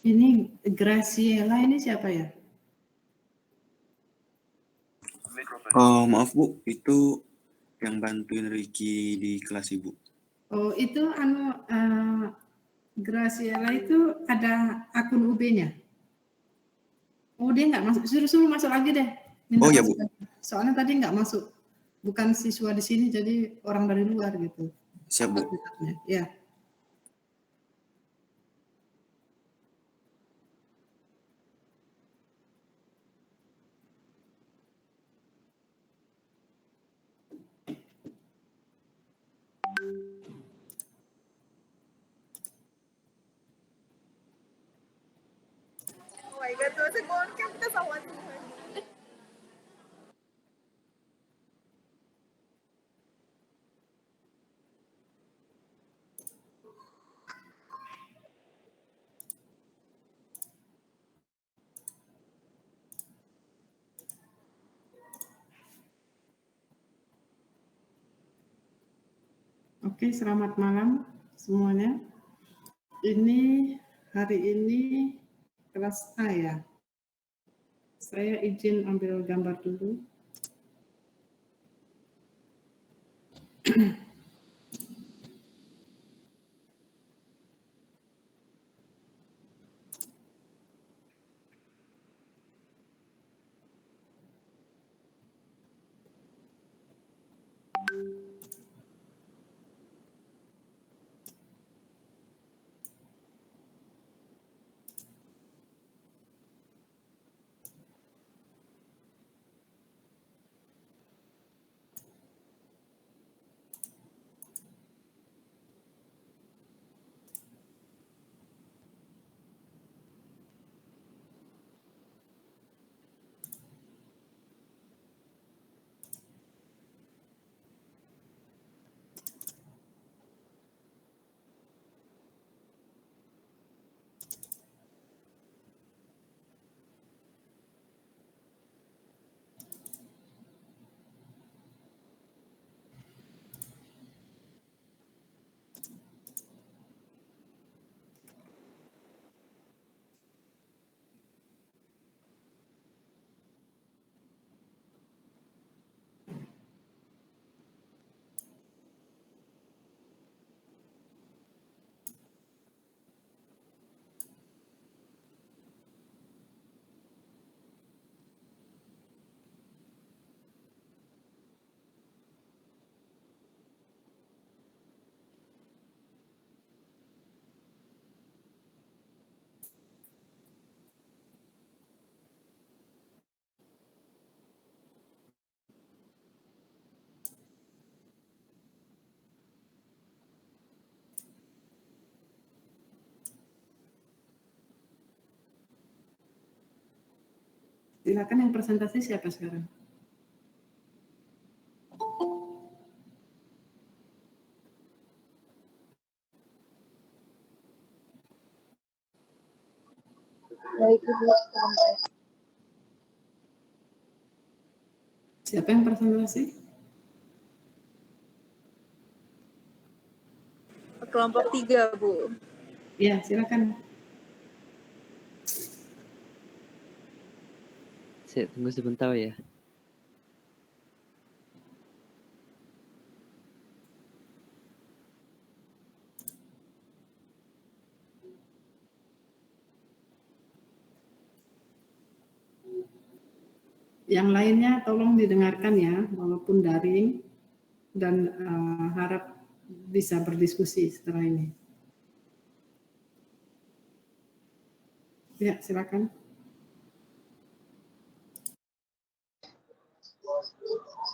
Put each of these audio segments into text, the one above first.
Ini Graciela ini siapa ya? Oh, maaf Bu, itu yang bantuin Ricky di kelas Ibu. Oh, itu Graciela itu ada akun UB-nya. Oh, dia nggak masuk. Suruh masuk lagi deh. Minta Oh ya masuk Bu. lagi. Soalnya tadi nggak masuk. Bukan siswa di sini, jadi orang dari luar gitu. Siap Bu. Ya. Oh my god, tuh segon kan kita sama Tuhan. Oke, selamat malam semuanya. Ini hari ini kelas A ya. Saya izin ambil gambar dulu. Silakan yang presentasi siapa sekarang? Baik, Ibu. Siapa yang presentasi? Kelompok 3, Bu. Ya, silakan. Saya tunggu sebentar ya. Yang lainnya tolong didengarkan ya, walaupun daring, dan harap bisa berdiskusi setelah ini. Ya, silakan.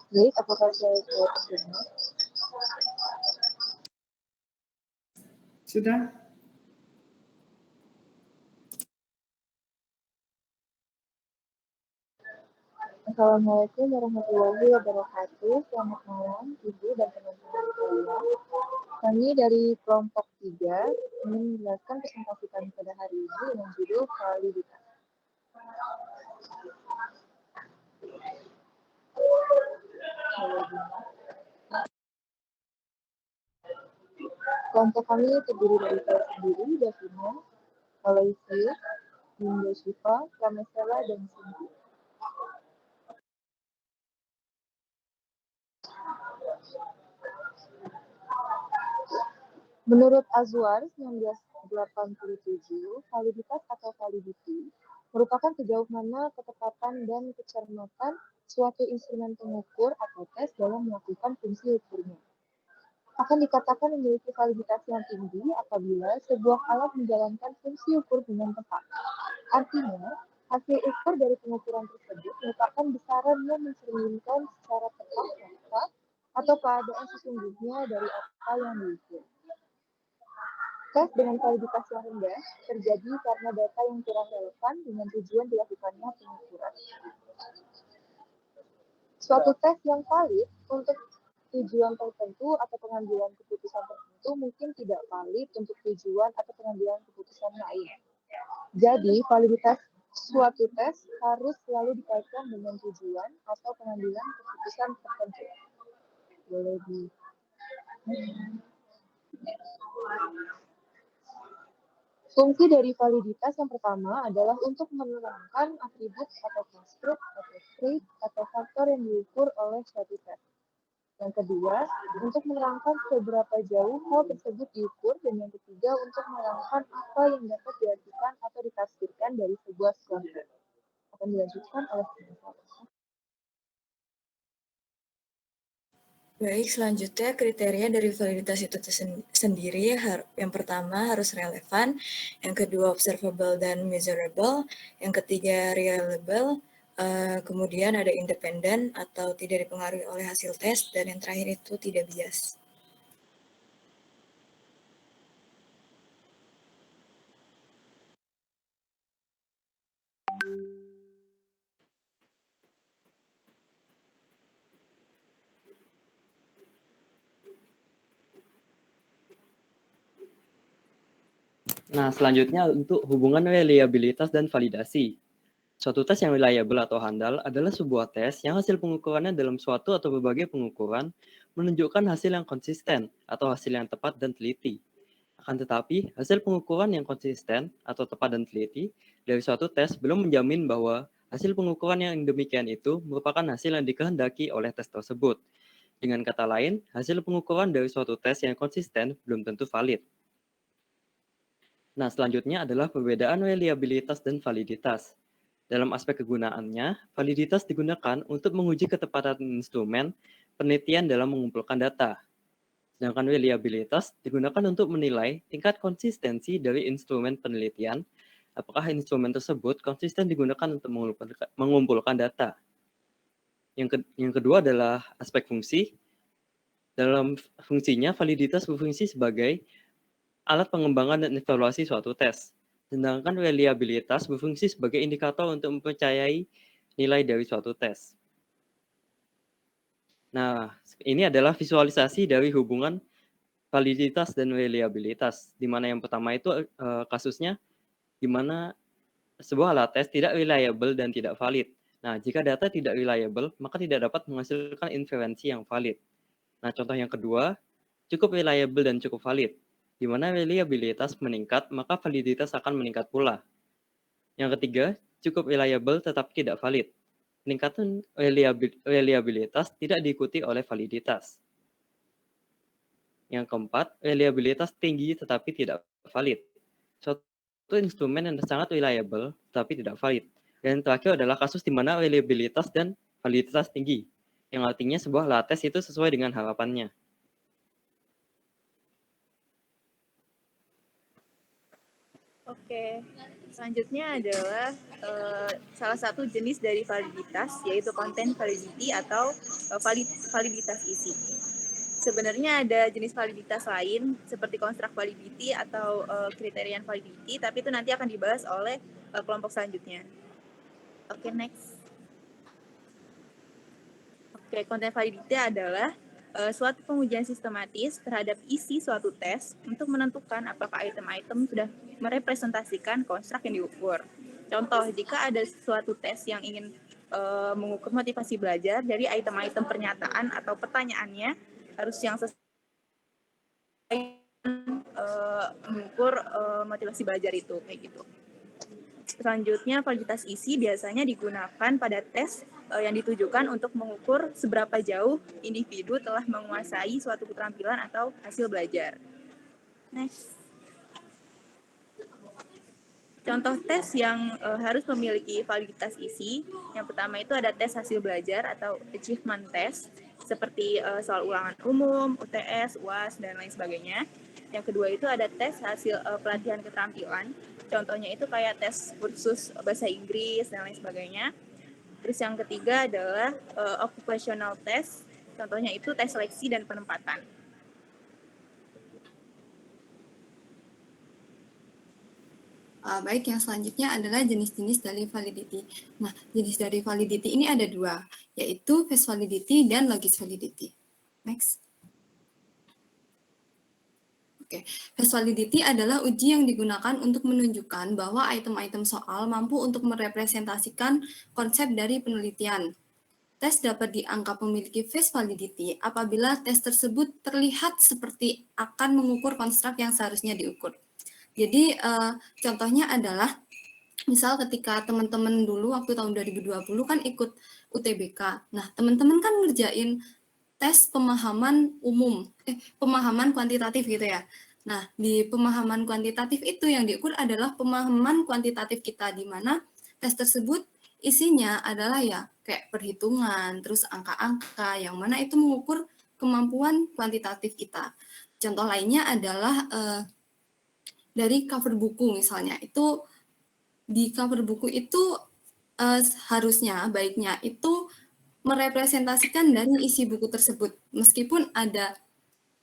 Baik, apakah saya terdengar? Sudah? Assalamualaikum warahmatullahi wabarakatuh. Selamat malam, Ibu dan teman-teman sekalian. Kami dari kelompok 3 ingin menjelaskan presentasi kami pada hari ini dengan judul validitas. Kelompok kami terdiri dari saya sendiri, Davina, Aloysius, Dinda Shiva, Pramesela, dan Cindy. Menurut Azwar 1987, validitas atau validity merupakan sejauh mana ketepatan dan kecermatan suatu instrumen pengukur atau tes dalam melakukan fungsi ukurnya. Akan dikatakan memiliki validitas yang tinggi apabila sebuah alat menjalankan fungsi ukur dengan tepat. Artinya, hasil ukur dari pengukuran tersebut merupakan besaran yang mencerminkan secara tepat fakta atau keadaan sesungguhnya dari apa yang diukur. Tes dengan validitas yang rendah terjadi karena data yang kurang relevan dengan tujuan dilakukannya pengukuran. Suatu tes yang valid untuk tujuan tertentu atau pengambilan keputusan tertentu mungkin tidak valid untuk tujuan atau pengambilan keputusan lain. Jadi, validitas suatu tes harus selalu dikaitkan dengan tujuan atau pengambilan keputusan tertentu. Boleh di Fungsi dari validitas yang pertama adalah untuk menerangkan atribut atau konstruk atau trait atau faktor yang diukur oleh suatu tes. Yang kedua, untuk menerangkan seberapa jauh hal tersebut diukur, dan yang ketiga, untuk menerangkan apa yang dapat diartikan atau ditafsirkan dari sebuah konsep. Akan dilanjutkan oleh penelitian. Baik, selanjutnya kriteria dari validitas itu sendiri. Yang pertama harus relevan, yang kedua observable dan measurable, yang ketiga reliable, kemudian ada independen atau tidak dipengaruhi oleh hasil tes, dan yang terakhir itu tidak bias. Nah, selanjutnya untuk hubungan reliabilitas dan validasi. Suatu tes yang reliable atau handal adalah sebuah tes yang hasil pengukurannya dalam suatu atau berbagai pengukuran menunjukkan hasil yang konsisten atau hasil yang tepat dan teliti. Akan tetapi, hasil pengukuran yang konsisten atau tepat dan teliti dari suatu tes belum menjamin bahwa hasil pengukuran yang demikian itu merupakan hasil yang dikehendaki oleh tes tersebut. Dengan kata lain, hasil pengukuran dari suatu tes yang konsisten belum tentu valid. Nah, selanjutnya adalah perbedaan reliabilitas dan validitas. Dalam aspek kegunaannya, validitas digunakan untuk menguji ketepatan instrumen penelitian dalam mengumpulkan data. Sedangkan reliabilitas digunakan untuk menilai tingkat konsistensi dari instrumen penelitian, apakah instrumen tersebut konsisten digunakan untuk mengumpulkan data. Yang kedua adalah aspek fungsi. Dalam fungsinya, validitas berfungsi sebagai alat pengembangan dan evaluasi suatu tes. Sedangkan reliabilitas berfungsi sebagai indikator untuk mempercayai nilai dari suatu tes. Nah, ini adalah visualisasi dari hubungan validitas dan reliabilitas, di mana yang pertama itu kasusnya di mana sebuah alat tes tidak reliable dan tidak valid. Nah, jika data tidak reliable, maka tidak dapat menghasilkan inferensi yang valid. Nah, contoh yang kedua, cukup reliable dan cukup valid. Di mana reliabilitas meningkat, maka validitas akan meningkat pula. Yang ketiga, cukup reliable tetapi tidak valid. Peningkatan reliabilitas tidak diikuti oleh validitas. Yang keempat, reliabilitas tinggi tetapi tidak valid. Suatu instrumen yang sangat reliable tetapi tidak valid. Dan yang terakhir adalah kasus di mana reliabilitas dan validitas tinggi, yang artinya sebuah alat tes itu sesuai dengan harapannya. Oke, selanjutnya adalah salah satu jenis dari validitas, yaitu content validity atau validitas isi. Sebenarnya ada jenis validitas lain, seperti construct validity atau criterion validity, tapi itu nanti akan dibahas oleh kelompok selanjutnya. Oke, next. Oke, content validity adalah suatu pengujian sistematis terhadap isi suatu tes untuk menentukan apakah item-item sudah merepresentasikan konstruk yang diukur. Contoh, jika ada suatu tes yang ingin mengukur motivasi belajar, dari item-item pernyataan atau pertanyaannya harus yang sesuai mengukur motivasi belajar itu kayak gitu. Selanjutnya, validitas isi biasanya digunakan pada tes yang ditujukan untuk mengukur seberapa jauh individu telah menguasai suatu keterampilan atau hasil belajar. Next. Contoh tes yang harus memiliki validitas isi, yang pertama itu ada tes hasil belajar atau achievement test, seperti soal ulangan umum, UTS, UAS, dan lain sebagainya. Yang kedua itu ada tes hasil pelatihan keterampilan, contohnya itu kayak tes kursus bahasa Inggris, dan lain sebagainya. Terus yang ketiga adalah occupational test, contohnya itu tes seleksi dan penempatan. Baik, yang selanjutnya adalah jenis-jenis dari validity. Nah, jenis dari validity ini ada dua, yaitu face validity dan logis validity. Next. Oke, face validity adalah uji yang digunakan untuk menunjukkan bahwa item-item soal mampu untuk merepresentasikan konsep dari penelitian. Tes dapat dianggap memiliki face validity apabila tes tersebut terlihat seperti akan mengukur konstruk yang seharusnya diukur. Jadi contohnya adalah misal ketika teman-teman dulu waktu tahun 2020 kan ikut UTBK. Nah, teman-teman kan ngerjain tes pemahaman umum, pemahaman kuantitatif gitu ya. Nah, di pemahaman kuantitatif itu yang diukur adalah pemahaman kuantitatif kita, di mana tes tersebut isinya adalah ya kayak perhitungan, terus angka-angka, yang mana itu mengukur kemampuan kuantitatif kita. Contoh lainnya adalah dari cover buku misalnya, itu di cover buku itu harusnya, baiknya itu merepresentasikan dari isi buku tersebut. Meskipun ada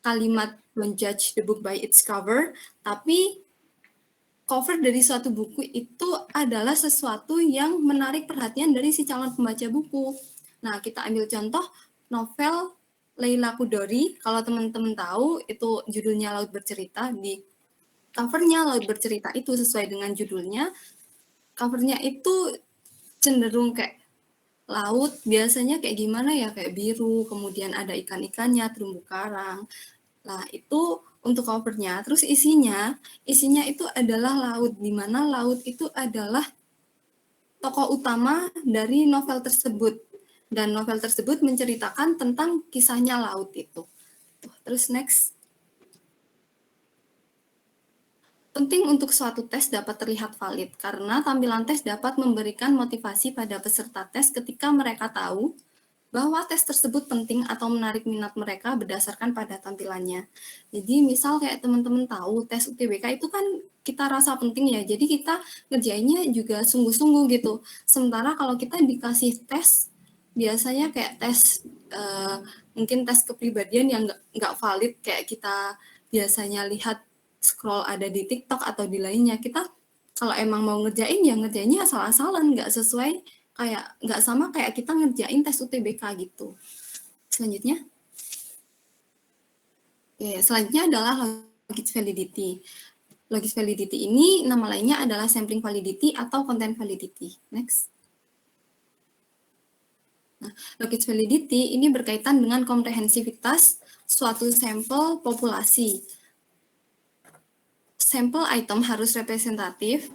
kalimat don't judge the book by its cover, tapi cover dari suatu buku itu adalah sesuatu yang menarik perhatian dari si calon pembaca buku. Nah, kita ambil contoh novel Leila Chudori. Kalau teman-teman tahu, itu judulnya Laut Bercerita. Di covernya Laut Bercerita itu sesuai dengan judulnya. Covernya itu cenderung kayak laut, biasanya kayak gimana ya, kayak biru, kemudian ada ikan-ikannya, terumbu karang. Nah, itu untuk covernya. Terus isinya itu adalah laut, di mana laut itu adalah tokoh utama dari novel tersebut. Dan novel tersebut menceritakan tentang kisahnya laut itu. Terus next. Penting untuk suatu tes dapat terlihat valid, karena tampilan tes dapat memberikan motivasi pada peserta tes ketika mereka tahu bahwa tes tersebut penting atau menarik minat mereka berdasarkan pada tampilannya. Jadi misal kayak teman-teman tahu tes UTBK itu kan kita rasa penting ya, jadi kita ngerjainnya juga sungguh-sungguh gitu. Sementara kalau kita dikasih tes, biasanya kayak tes, mungkin tes kepribadian yang nggak valid, kayak kita biasanya lihat scroll ada di TikTok atau di lainnya, kita kalau emang mau ngerjain ya ngerjainnya asal-asalan, nggak sesuai, kayak nggak sama kayak kita ngerjain tes UTBK gitu. Selanjutnya, selanjutnya adalah logis validity. Logis validity ini nama lainnya adalah sampling validity atau content validity. Next. Nah, logis validity ini berkaitan dengan komprehensivitas suatu sampel populasi. Sampel item harus representatif,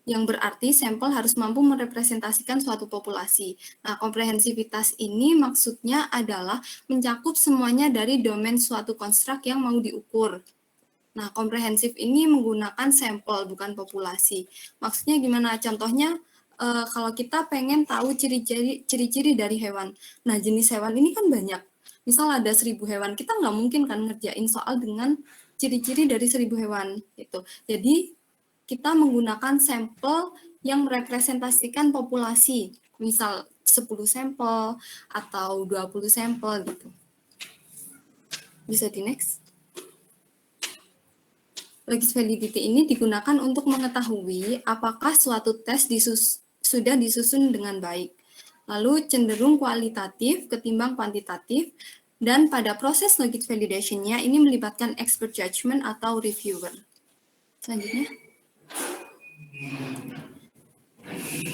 yang berarti sampel harus mampu merepresentasikan suatu populasi. Nah, komprehensivitas ini maksudnya adalah mencakup semuanya dari domain suatu konstruk yang mau diukur. Nah, komprehensif ini menggunakan sampel, bukan populasi. Maksudnya gimana? Contohnya, kalau kita pengen tahu ciri-ciri dari hewan. Nah, jenis hewan ini kan banyak. Misal ada 1000 hewan, kita nggak mungkin kan ngerjain soal dengan ciri-ciri dari 1000 hewan gitu. Jadi kita menggunakan sampel yang merepresentasikan populasi, misal 10 sampel atau 20 sampel gitu. Bisa di next. Logis validity ini digunakan untuk mengetahui apakah suatu tes sudah disusun dengan baik, lalu cenderung kualitatif ketimbang kuantitatif. Dan pada proses logis validation-nya ini melibatkan expert judgment atau reviewer. Selanjutnya.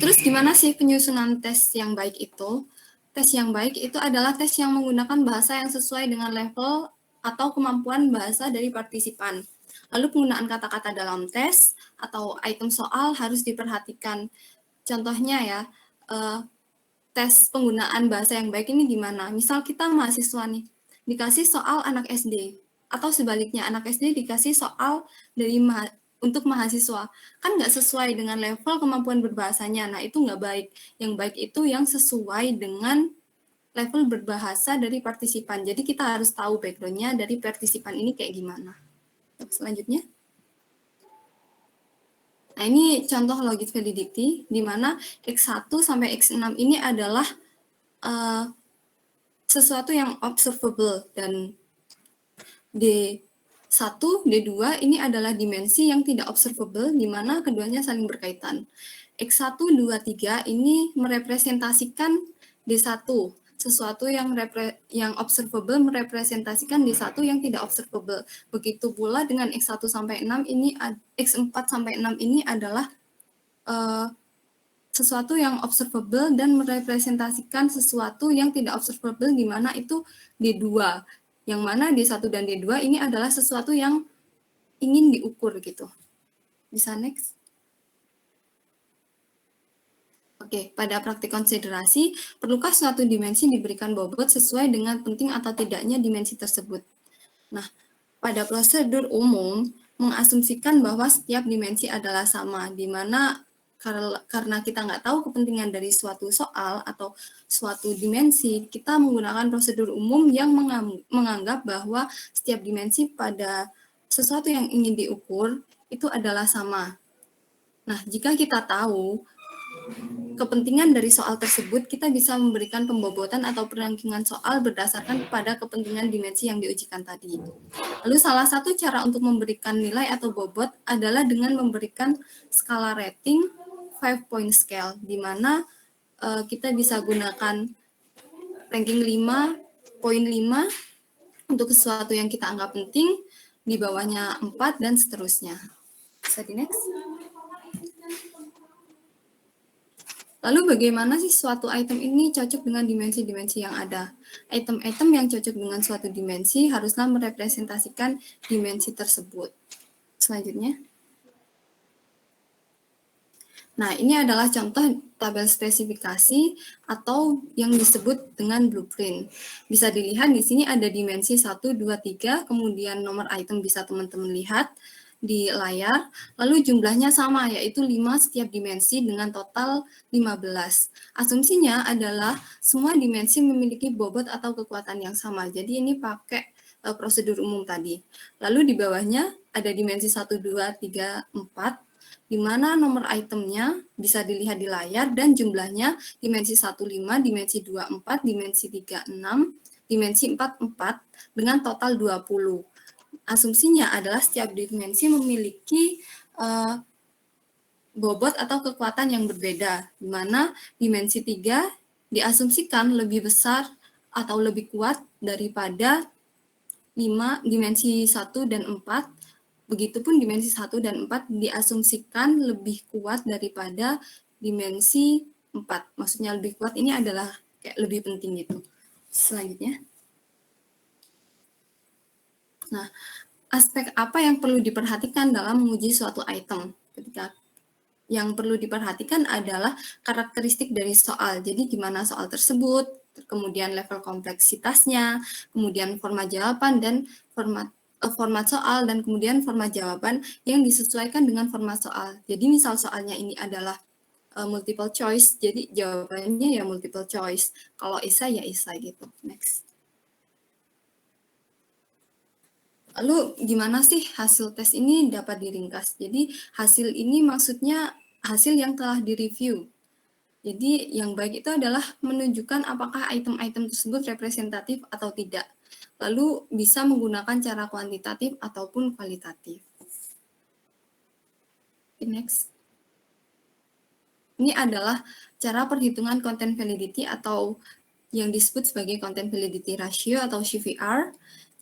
Terus gimana sih penyusunan tes yang baik itu? Tes yang baik itu adalah tes yang menggunakan bahasa yang sesuai dengan level atau kemampuan bahasa dari partisipan. Lalu penggunaan kata-kata dalam tes atau item soal harus diperhatikan. Contohnya ya, tes penggunaan bahasa yang baik ini gimana? Misal kita mahasiswa nih, dikasih soal anak SD, atau sebaliknya anak SD dikasih soal dari untuk mahasiswa, kan nggak sesuai dengan level kemampuan berbahasanya. Nah, itu nggak baik. Yang baik itu yang sesuai dengan level berbahasa dari partisipan. Jadi kita harus tahu background-nya dari partisipan ini kayak gimana. Selanjutnya. Nah, ini contoh logit validity, di mana X1 sampai X6 ini adalah sesuatu yang observable, dan D1, D2 ini adalah dimensi yang tidak observable, di mana keduanya saling berkaitan. X1, 2, 3 ini merepresentasikan D1, sesuatu yang observable merepresentasikan D1 yang tidak observable. Begitu pula dengan X1 sampai 6 ini, X4 sampai 6 ini adalah sesuatu yang observable dan merepresentasikan sesuatu yang tidak observable, di mana itu D2. Yang mana D1 dan D2 ini adalah sesuatu yang ingin diukur gitu. Bisa next? Oke, pada praktik konsiderasi, perlukah suatu dimensi diberikan bobot sesuai dengan penting atau tidaknya dimensi tersebut? Nah, pada prosedur umum, mengasumsikan bahwa setiap dimensi adalah sama, di mana karena kita nggak tahu kepentingan dari suatu soal atau suatu dimensi, kita menggunakan prosedur umum yang menganggap bahwa setiap dimensi pada sesuatu yang ingin diukur itu adalah sama. Nah, jika kita tahu kepentingan dari soal tersebut, kita bisa memberikan pembobotan atau perankingan soal berdasarkan pada kepentingan dimensi yang diujikan tadi. Lalu salah satu cara untuk memberikan nilai atau bobot adalah dengan memberikan skala rating 5-point scale, di mana kita bisa gunakan ranking 5.5 untuk sesuatu yang kita anggap penting, di bawahnya 4, dan seterusnya. Bisa di next? Lalu bagaimana sih suatu item ini cocok dengan dimensi-dimensi yang ada? Item-item yang cocok dengan suatu dimensi haruslah merepresentasikan dimensi tersebut. Selanjutnya. Nah, ini adalah contoh tabel spesifikasi atau yang disebut dengan blueprint. Bisa dilihat di sini ada dimensi 1, 2, 3, kemudian nomor item bisa teman-teman lihat di layar, lalu jumlahnya sama, yaitu 5 setiap dimensi dengan total 15. Asumsinya adalah semua dimensi memiliki bobot atau kekuatan yang sama, jadi ini pakai prosedur umum tadi. Lalu di bawahnya ada dimensi 1, 2, 3, 4, di mana nomor itemnya bisa dilihat di layar, dan jumlahnya dimensi 1, 5, dimensi 2, 4, dimensi 3, 6, dimensi 4, 4, dengan total 20. Asumsinya adalah setiap dimensi memiliki bobot atau kekuatan yang berbeda, di mana dimensi 3 diasumsikan lebih besar atau lebih kuat daripada 5, dimensi 1 dan 4, begitupun dimensi 1 dan 4 diasumsikan lebih kuat daripada dimensi 4. Maksudnya lebih kuat ini adalah kayak lebih penting gitu. Selanjutnya. Nah, aspek apa yang perlu diperhatikan dalam menguji suatu item? Ketika yang perlu diperhatikan adalah karakteristik dari soal. Jadi gimana soal tersebut, kemudian level kompleksitasnya, kemudian format jawaban dan format soal, dan kemudian format jawaban yang disesuaikan dengan format soal. Jadi misal soalnya ini adalah multiple choice, jadi jawabannya ya multiple choice. Kalau esai ya esai gitu. Next. Lalu gimana sih hasil tes ini dapat diringkas? Jadi hasil ini maksudnya hasil yang telah direview. Jadi yang baik itu adalah menunjukkan apakah item-item tersebut representatif atau tidak. Lalu bisa menggunakan cara kuantitatif ataupun kualitatif. Next. Ini adalah cara perhitungan content validity atau yang disebut sebagai content validity ratio atau CVR.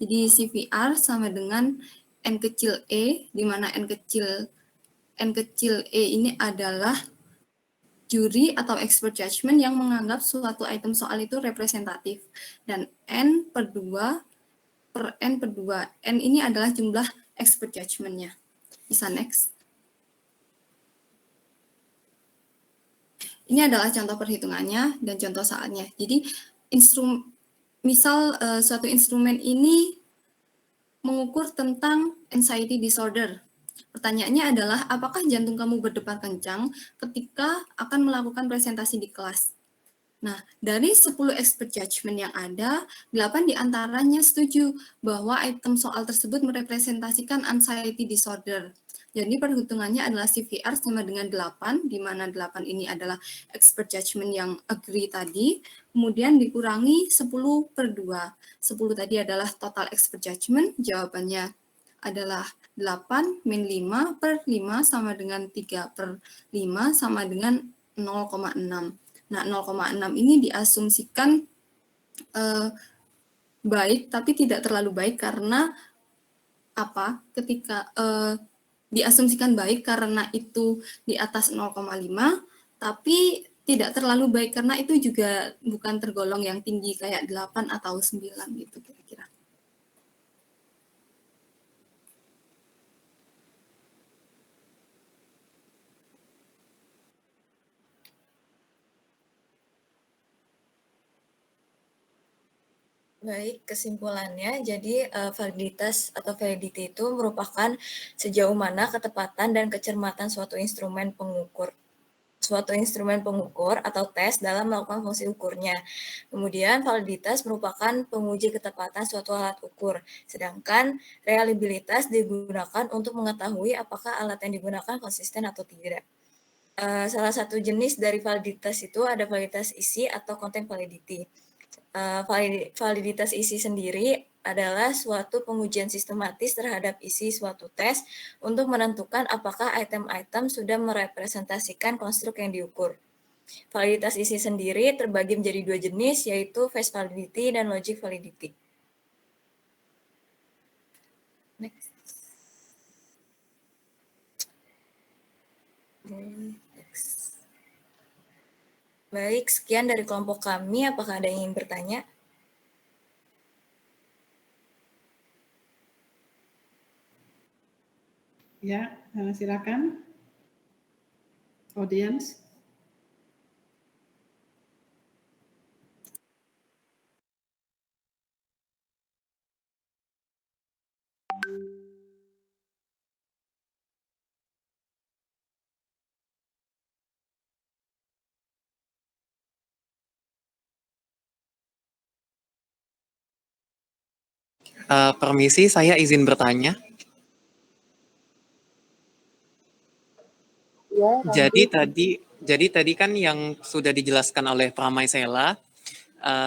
Jadi CVR sama dengan N kecil E, di mana N kecil E ini adalah juri atau expert judgment yang menganggap suatu item soal itu representatif. Dan N/2 per N per 2. N ini adalah jumlah expert judgment-nya. Bisa next. Ini adalah contoh perhitungannya dan contoh saatnya. Jadi misal suatu instrumen ini mengukur tentang anxiety disorder. Pertanyaannya adalah, apakah jantung kamu berdebar kencang ketika akan melakukan presentasi di kelas? Nah, dari 10 expert judgment yang ada, 8 diantaranya setuju bahwa item soal tersebut merepresentasikan anxiety disorder. Jadi perhitungannya adalah CVR sama dengan 8, di mana 8 ini adalah expert judgment yang agree tadi, kemudian dikurangi 10 per 2. 10 tadi adalah total expert judgment, jawabannya adalah 8 min 5 per 5 sama dengan 3 per 5 sama dengan 0,6. Nah, 0,6 ini diasumsikan baik, tapi tidak terlalu baik karena apa? Ketika diasumsikan baik karena itu di atas 0,5, tapi tidak terlalu baik karena itu juga bukan tergolong yang tinggi kayak 8 atau 9 gitu kira-kira. Baik, kesimpulannya, jadi validitas atau validity itu merupakan sejauh mana ketepatan dan kecermatan suatu instrumen pengukur atau tes dalam melakukan fungsi ukurnya. Kemudian validitas merupakan penguji ketepatan suatu alat ukur, sedangkan reliabilitas digunakan untuk mengetahui apakah alat yang digunakan konsisten atau tidak. Salah satu jenis dari validitas itu ada validitas isi atau content validity. Validitas isi sendiri adalah suatu pengujian sistematis terhadap isi suatu tes untuk menentukan apakah item-item sudah merepresentasikan konstruk yang diukur. Validitas isi sendiri terbagi menjadi 2 jenis, yaitu face validity dan logic validity. Next. Baik, sekian dari kelompok kami. Apakah ada yang ingin bertanya? Ya, silakan. Audience. Permisi, saya izin bertanya. Ya, Jadi tadi kan yang sudah dijelaskan oleh Pramaisela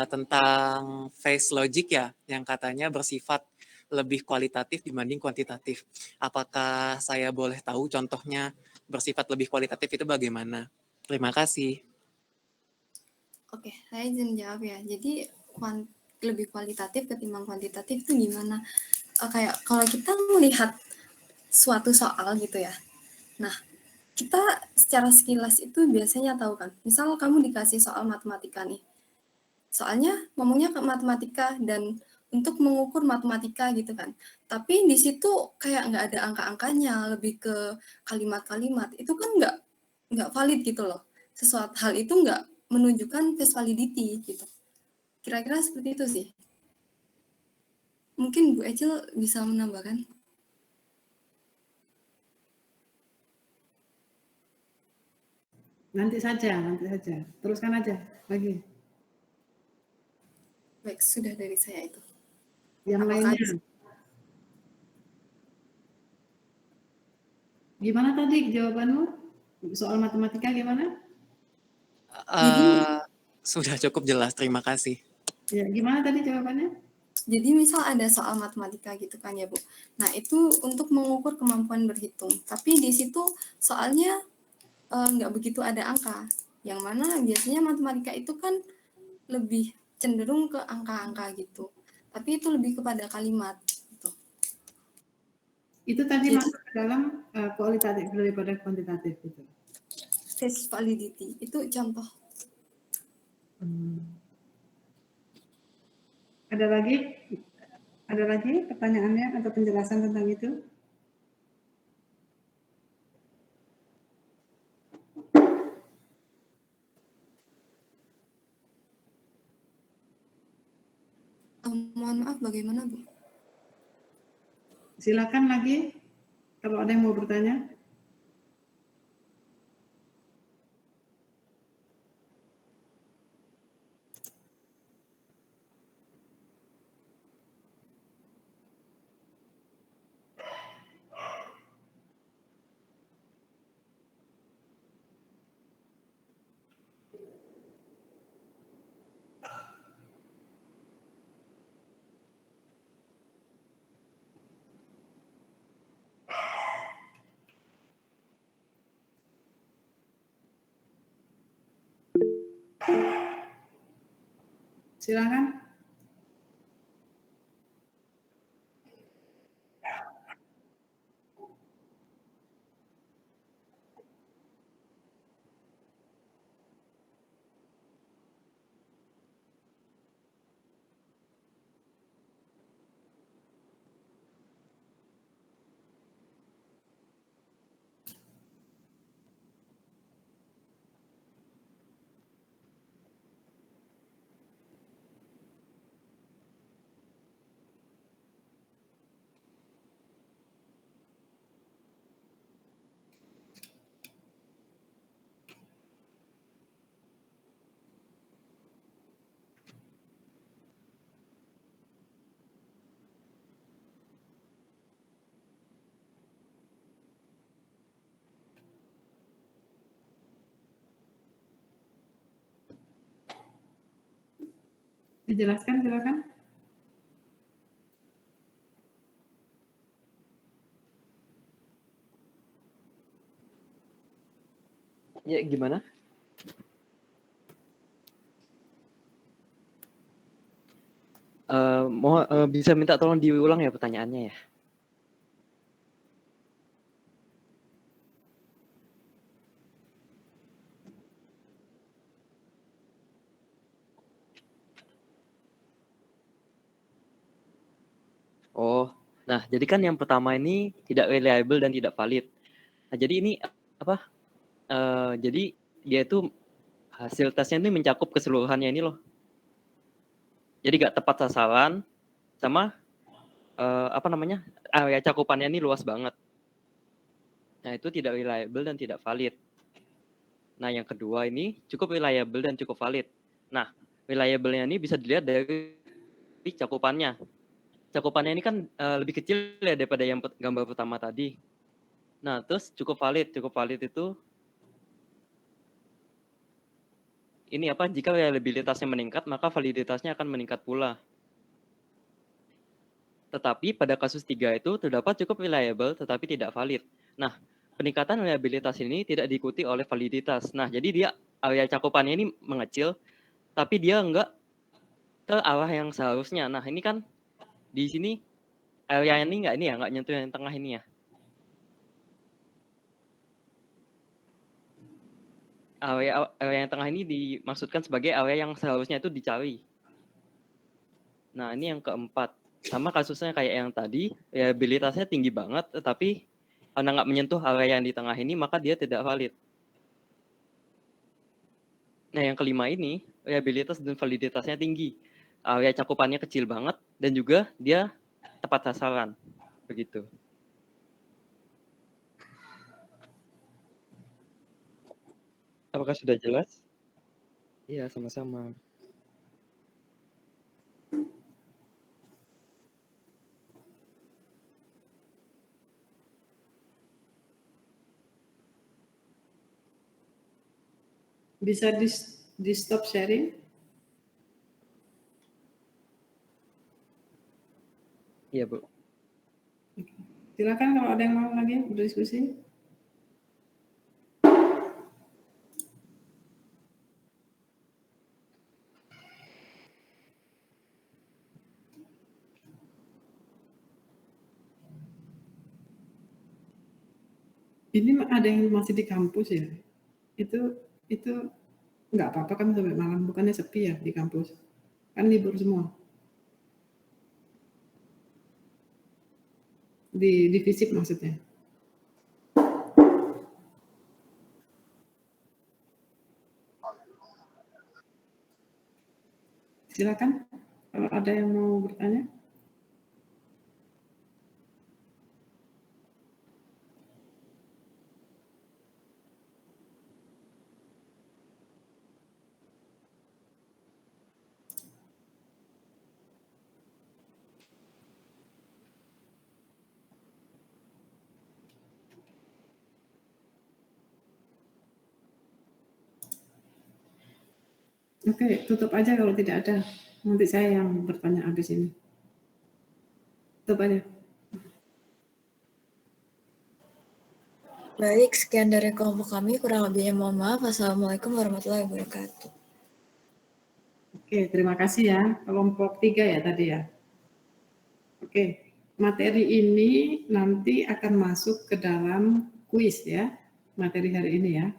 tentang face logic ya, yang katanya bersifat lebih kualitatif dibanding kuantitatif. Apakah saya boleh tahu contohnya bersifat lebih kualitatif itu bagaimana? Terima kasih. Oke, saya izin jawab ya. Jadi lebih kualitatif ketimbang kuantitatif itu gimana? Kayak kalau kita melihat suatu soal gitu ya. Nah, kita secara sekilas itu biasanya tahu kan. Misal kamu dikasih soal matematika nih. Soalnya ngomongnya ke matematika dan untuk mengukur matematika gitu kan. Tapi di situ kayak nggak ada angka-angkanya, lebih ke kalimat-kalimat. Itu kan nggak valid gitu loh. Sesuatu hal itu nggak menunjukkan face validity gitu. Kira-kira seperti itu sih. Mungkin Bu Ecil bisa menambahkan. Nanti saja. Teruskan aja lagi. Baik, sudah dari saya itu. Yang lainnya. Gimana tadi jawabanmu? Soal matematika gimana? Sudah cukup jelas, terima kasih. Ya, gimana tadi jawabannya? Jadi misal ada soal matematika gitu kan ya Bu. Nah itu untuk mengukur kemampuan berhitung. Tapi di situ soalnya nggak begitu ada angka. Yang mana biasanya matematika itu kan lebih cenderung ke angka-angka gitu. Tapi itu lebih kepada kalimat. Gitu. Itu tadi masuk ke dalam kualitatif daripada kuantitatif itu. Face validity itu contoh. Ada lagi? Ada lagi pertanyaannya atau penjelasan tentang itu? Mohon maaf, bagaimana Bu? Silakan lagi kalau ada yang mau bertanya. Silakan. Dijelaskan, silakan. Ya, gimana? Bisa minta tolong diulang ya pertanyaannya ya? Oh, nah jadi kan yang pertama ini tidak reliable dan tidak valid. Nah jadi ini apa? Jadi dia itu hasil tesnya ini mencakup keseluruhannya ini loh. Jadi nggak tepat sasaran sama apa namanya, area cakupannya ini luas banget. Nah itu tidak reliable dan tidak valid. Nah yang kedua ini cukup reliable dan cukup valid. Nah reliable-nya ini bisa dilihat dari cakupannya. Cakupannya ini kan lebih kecil ya daripada yang gambar pertama tadi. Nah terus cukup valid itu ini apa, jika reliabilitasnya meningkat maka validitasnya akan meningkat pula. Tetapi pada kasus 3 itu terdapat cukup reliable tetapi tidak valid. Nah, peningkatan reliabilitas ini tidak diikuti oleh validitas. Nah, jadi dia area cakupannya ini mengecil tapi dia enggak ke arah yang seharusnya. Nah, ini kan di sini area ini enggak nyentuh yang tengah ini ya. Area yang tengah ini dimaksudkan sebagai area yang seharusnya itu dicari. Nah, ini yang keempat. Sama kasusnya kayak yang tadi, reliabilitasnya tinggi banget, tetapi karena nggak menyentuh area yang di tengah ini, maka dia tidak valid. Nah, yang kelima ini, reliabilitas dan validitasnya tinggi. Area cakupannya kecil banget, dan juga dia tepat sasaran. Begitu. Apakah sudah jelas? Iya, sama-sama. Bisa di stop sharing? Iya, Bu. Silakan kalau ada yang mau lagi berdiskusi. Ini ada yang masih di kampus ya? Itu nggak apa-apa kan sampai malam, bukannya sepi ya di kampus? Kan libur semua. di fisip maksudnya. Silakan kalau ada yang mau bertanya. Oke, tutup aja kalau tidak ada. Nanti saya yang bertanya habis ini. Tutup aja. Baik, sekian dari kelompok kami. Kurang lebihnya mohon maaf. Wassalamualaikum warahmatullahi wabarakatuh. Oke, terima kasih ya. Kelompok 3 ya tadi ya. Oke, materi ini nanti akan masuk ke dalam kuis ya. Materi hari ini ya.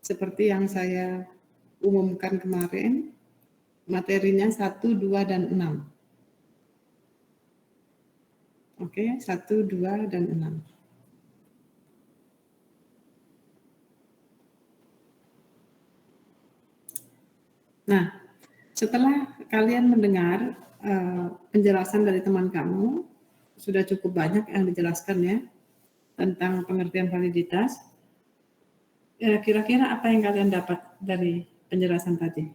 Seperti yang saya umumkan kemarin, materinya 1, 2, dan 6. Oke, 1, 2, dan 6. Nah, setelah kalian mendengar penjelasan dari teman kamu, sudah cukup banyak yang dijelaskan ya, tentang pengertian validitas. Ya, kira-kira apa yang kalian dapat dari penjelasan tadi?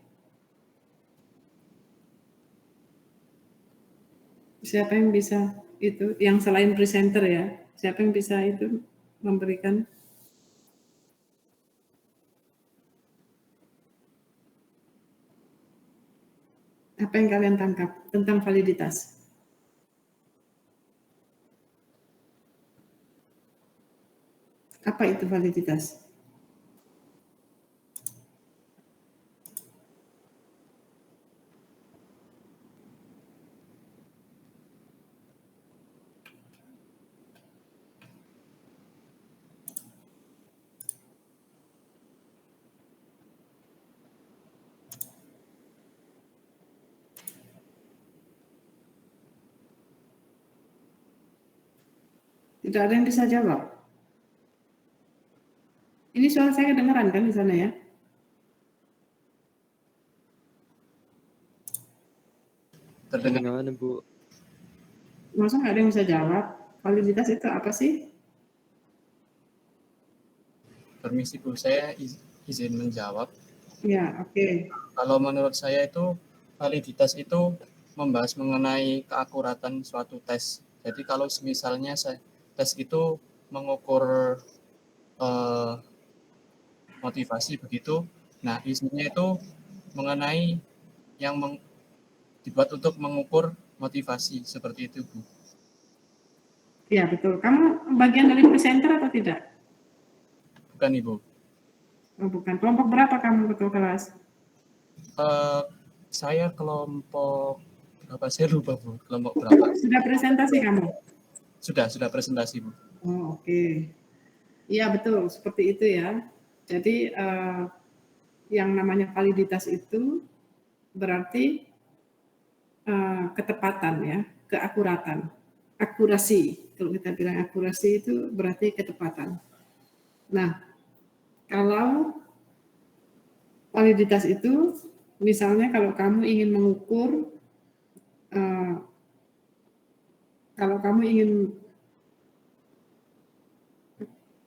Siapa yang bisa itu, yang selain presenter ya, siapa yang bisa itu memberikan? Apa yang kalian tangkap tentang validitas? Apa itu validitas? Tidak ada yang bisa jawab. Ini suara saya kedengaran kan di sana ya? Terdengar, Bu. Masa nggak ada yang bisa jawab? Validitas itu apa sih? Permisi Bu, saya izin menjawab. Ya, oke. Kalau menurut saya itu validitas itu membahas mengenai keakuratan suatu tes. Jadi kalau misalnya tes itu mengukur motivasi begitu, nah isinya itu mengenai yang dibuat untuk mengukur motivasi seperti itu Bu. Ya betul. Kamu bagian dari presenter atau tidak? Bukan Ibu. Oh, bukan. Kelompok berapa kamu ketua kelas? Saya kelompok berapa? Saya lupa Bu. Kelompok berapa? Sudah presentasi kamu? Sudah presentasi Bu. Oh, oke. Iya betul, seperti itu ya. Jadi yang namanya validitas itu berarti ketepatan ya, keakuratan, akurasi. Kalau kita bilang akurasi itu berarti ketepatan. Nah, kalau validitas itu, misalnya kalau kamu ingin mengukur,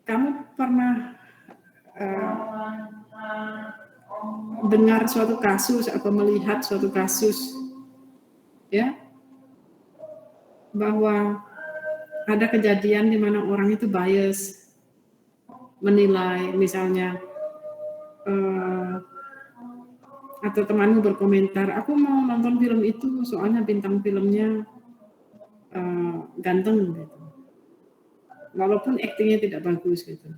kamu pernah dengar suatu kasus atau melihat suatu kasus, ya, bahwa ada kejadian di mana orang itu bias, menilai misalnya, atau temanmu berkomentar, aku mau nonton film itu soalnya bintang filmnya ganteng gitu, walaupun aktingnya tidak bagus gitu.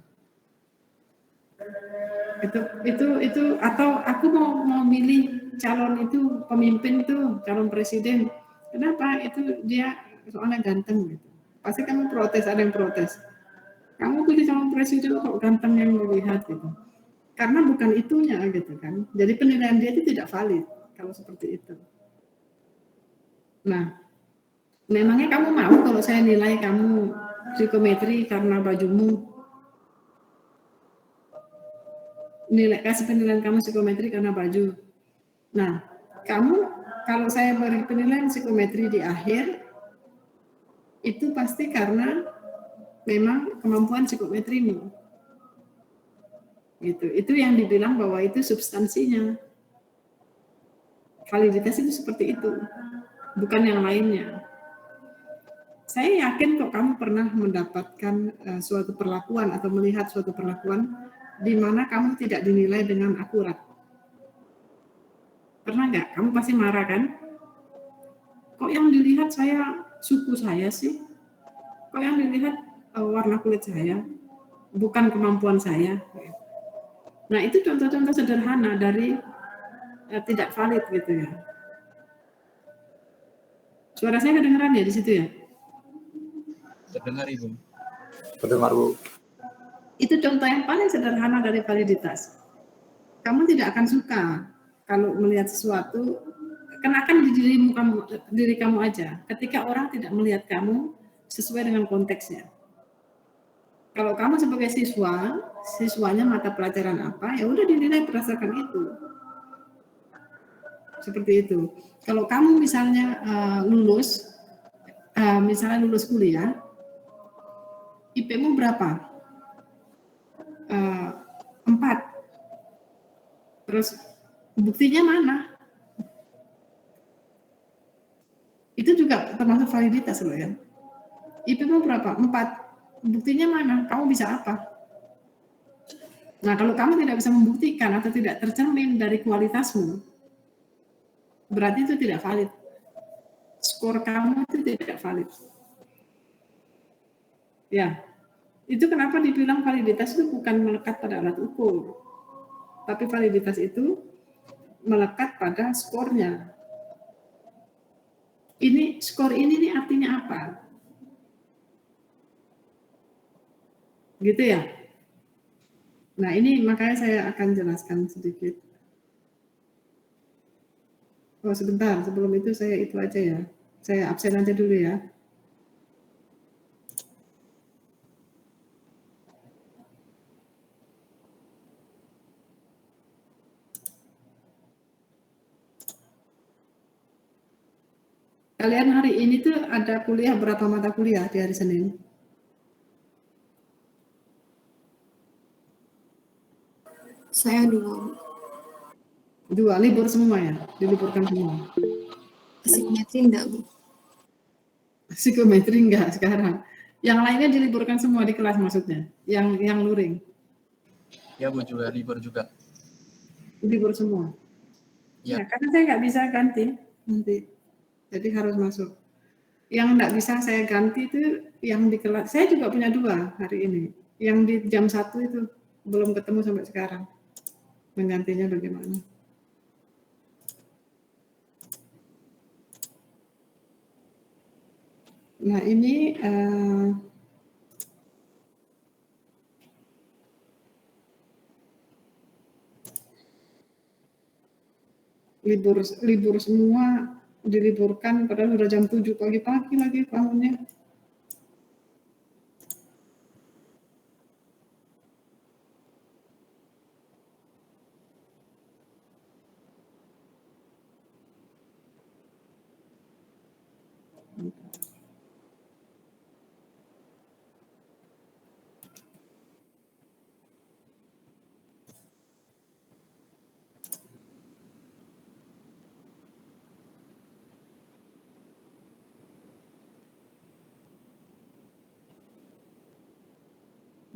Itu atau aku mau milih calon itu, pemimpin itu, calon presiden, kenapa itu dia soalnya ganteng gitu. Pasti kamu protes, ada yang protes. Kamu pilih calon presiden kok ganteng yang dilihat gitu. Karena bukan itunya gitu kan. Jadi penilaian dia itu tidak valid kalau seperti itu. Nah, memangnya kamu mau kalau saya nilai kamu psikometri karena bajumu. Kasih penilaian kamu psikometri karena baju. Nah, kamu kalau saya beri penilaian psikometri di akhir, itu pasti karena memang kemampuan psikometrimu. Gitu. Itu yang dibilang bahwa itu substansinya. Validitas itu seperti itu, bukan yang lainnya. Saya yakin kok kamu pernah mendapatkan suatu perlakuan atau melihat suatu perlakuan di mana kamu tidak dinilai dengan akurat. Pernah nggak? Kamu pasti marah kan? Kok yang dilihat saya suku saya sih? Kok yang dilihat warna kulit saya? Bukan kemampuan saya. Nah, itu contoh-contoh sederhana dari tidak valid gitu ya. Suara saya kedengeran ya di situ ya? Terdengar Ibu. Terdengar Bu. Itu contoh yang paling sederhana dari validitas. Kamu tidak akan suka kalau melihat sesuatu, kenakan di diri kamu aja. Ketika orang tidak melihat kamu sesuai dengan konteksnya. Kalau kamu sebagai siswa, siswanya mata pelajaran apa, ya udah dinilai berdasarkan itu. Seperti itu. Kalau kamu misalnya lulus kuliah, IP-mu berapa? 4. Terus buktinya mana? Itu juga termasuk validitas loh ya. IP-mu berapa? 4. Buktinya mana? Kamu bisa apa? Nah, kalau kamu tidak bisa membuktikan atau tidak tercermin dari kualitasmu, berarti itu tidak valid. Skor kamu itu tidak valid. Ya, itu kenapa dibilang validitas itu bukan melekat pada alat ukur, tapi validitas itu melekat pada skornya. Ini skor ini artinya apa? Gitu ya. Nah, ini makanya saya akan jelaskan sedikit. Oh, sebentar, sebelum itu saya itu aja ya. Saya absen aja dulu ya. Kalian hari ini tuh ada kuliah berapa mata kuliah di hari Senin? Saya 2. 2, libur semua ya? Diliburkan semua? Psikometri enggak, Bu? Psikometri enggak sekarang. Yang lainnya diliburkan semua di kelas maksudnya? Yang luring? Ya Bu, juga libur juga. Libur semua? Ya, karena saya nggak bisa ganti nanti. Jadi harus masuk. Yang nggak bisa saya ganti itu yang di kelas. Saya juga punya 2 hari ini. Yang di jam 1 itu belum ketemu sampai sekarang. Menggantinya bagaimana? Nah, ini libur semua, diliburkan padahal sudah jam 7 pagi-pagi lagi bangunnya.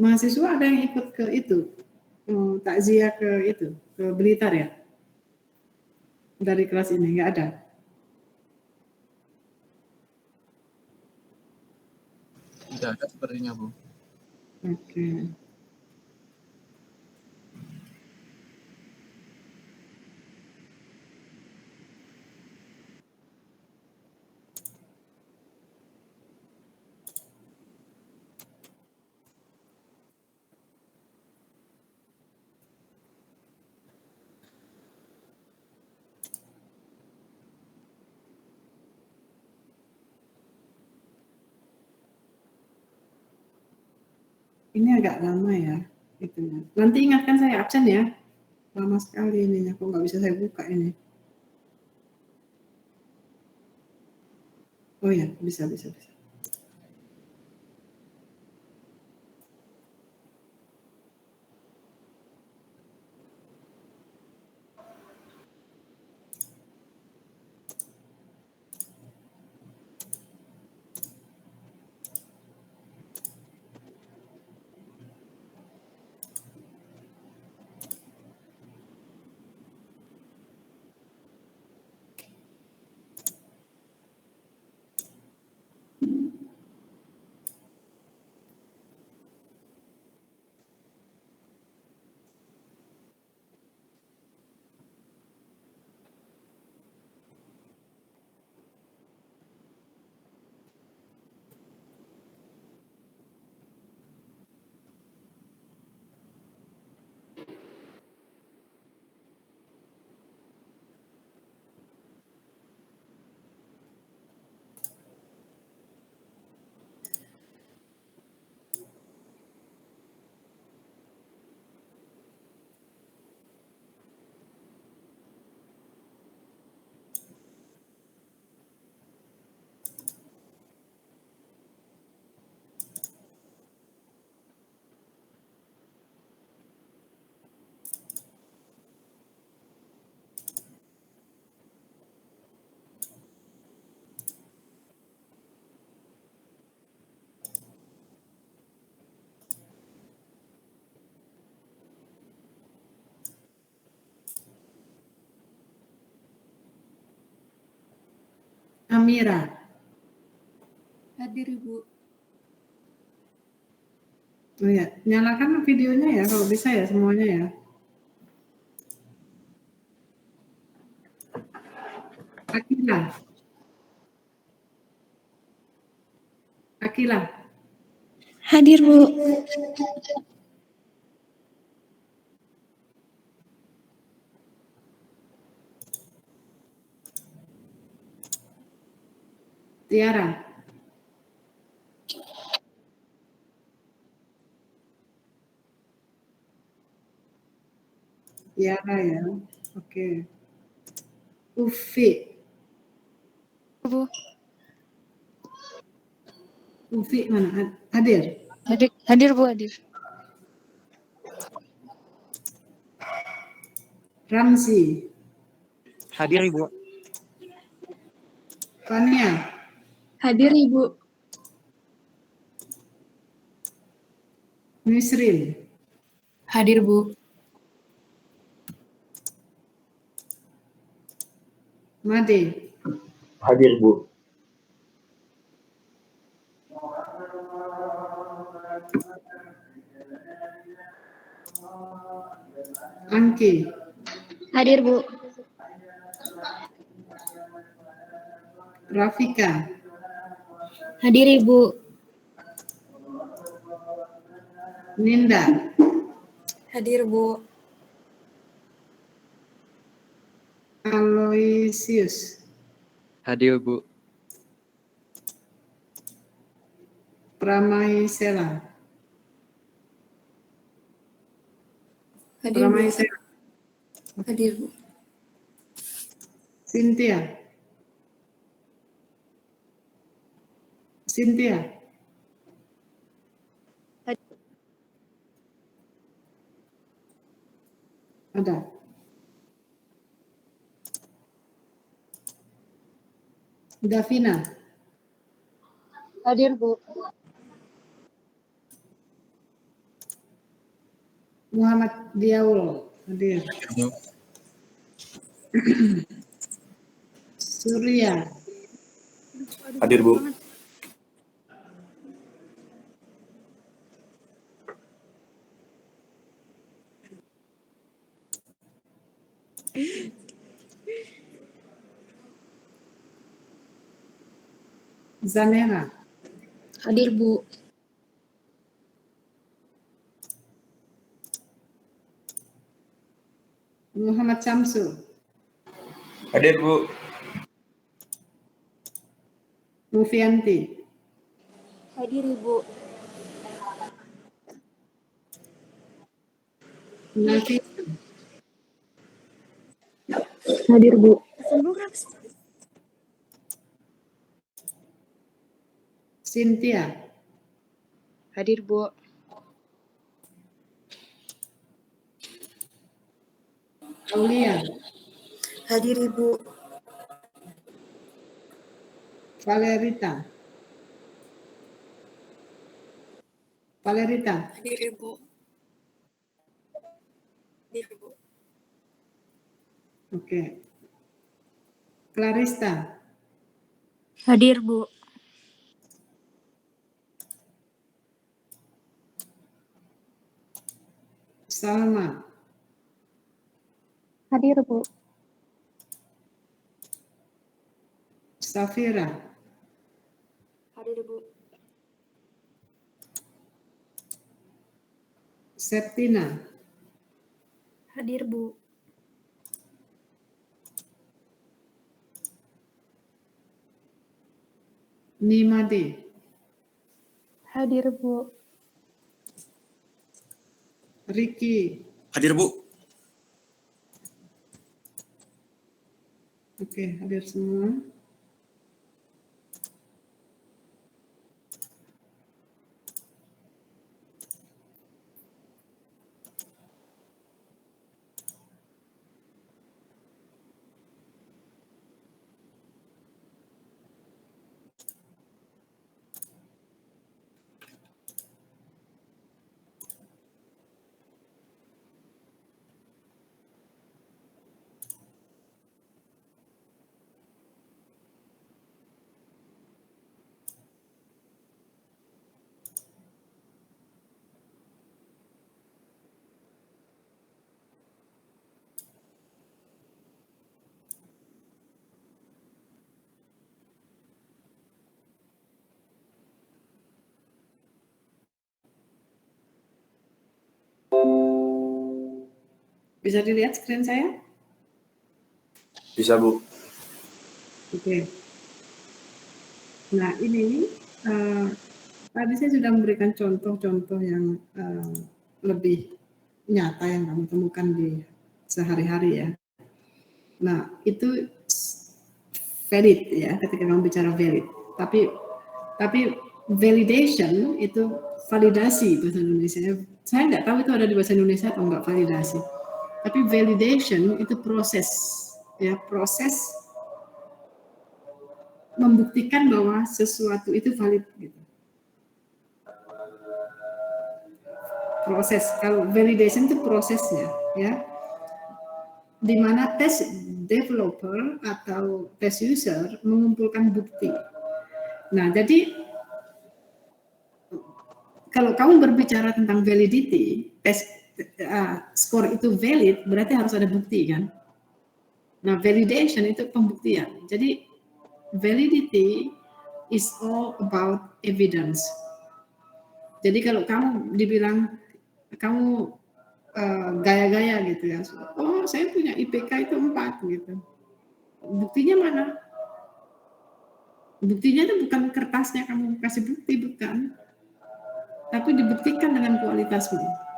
Mahasiswa ada yang ikut ke itu, takziah ke itu, ke Blitar ya? Dari kelas ini, nggak ada? Tidak ada sepertinya Bu. Oke. Ini agak lama ya. Gitu. Nanti ingatkan saya absen ya. Lama sekali ini, aku nggak bisa saya buka ini. Oh ya, bisa. Amira. Hadir Ibu. Oh ya, nyalakan videonya ya kalau bisa ya semuanya ya. Akila. Hadir, Bu. Tiara. Tiara ya. Oke. Ufi. Bu. Ufi mana? Hadir. Hadir, Bu, hadir. Ramzi. Hadir, Ibu. Fania. Hadir, Ibu. Nisrin. Hadir, Bu. Made. Hadir, Bu. Angki. Hadir, Bu. Rafika. Hadir, Ibu. Ninda. Hadir, Bu. Aloysius. Hadir, Bu. Pramaisela. Hadir, Bu. Pramaisela. Hadir, Bu. Cynthia. Ada. Davina. Hadir, Bu. Muhammad Diaul. Hadir. Surya. Hadir, Bu. Zanera. Hadir, Bu. Muhammad Syamsul. Hadir, Bu. Mufianti. Hadir, Ibu. Nafi, Hadir, Bu. Sembuh kan? Cynthia, Hadir, Bu. Aulia, Hadir Ibu. Valerita, Hadir Ibu. Hadir Ibu. oke. Clarista, Hadir, Bu. Salma, Hadir, Bu. Safira, Hadir Ibu. Septina, Hadir, Bu. Nimade, Hadir, Bu. Ricky, Hadir, Bu. oke, hadir semua. Bisa dilihat screen saya? Bisa, Bu. Oke. Nah, ini tadi saya sudah memberikan contoh-contoh yang lebih nyata yang kamu temukan di sehari-hari ya. Nah, itu valid ya ketika kamu bicara valid. Tapi validation itu validasi bahasa Indonesia. Saya nggak tahu itu ada di bahasa Indonesia atau enggak validasi. Tapi validation itu proses ya, proses membuktikan bahwa sesuatu itu valid gitu. Proses, kalau validation itu prosesnya ya, di mana test developer atau test user mengumpulkan bukti. Nah, jadi kalau kamu berbicara tentang validity, tes skor itu valid, berarti harus ada bukti kan. Nah, validation itu pembuktian. Jadi validity is all about evidence. Jadi kalau kamu dibilang kamu gaya-gaya gitu ya, oh saya punya IPK itu 4 gitu. Buktinya mana? Buktinya itu bukan kertasnya kamu kasih bukti, bukan. Tapi dibuktikan dengan kualitasmu.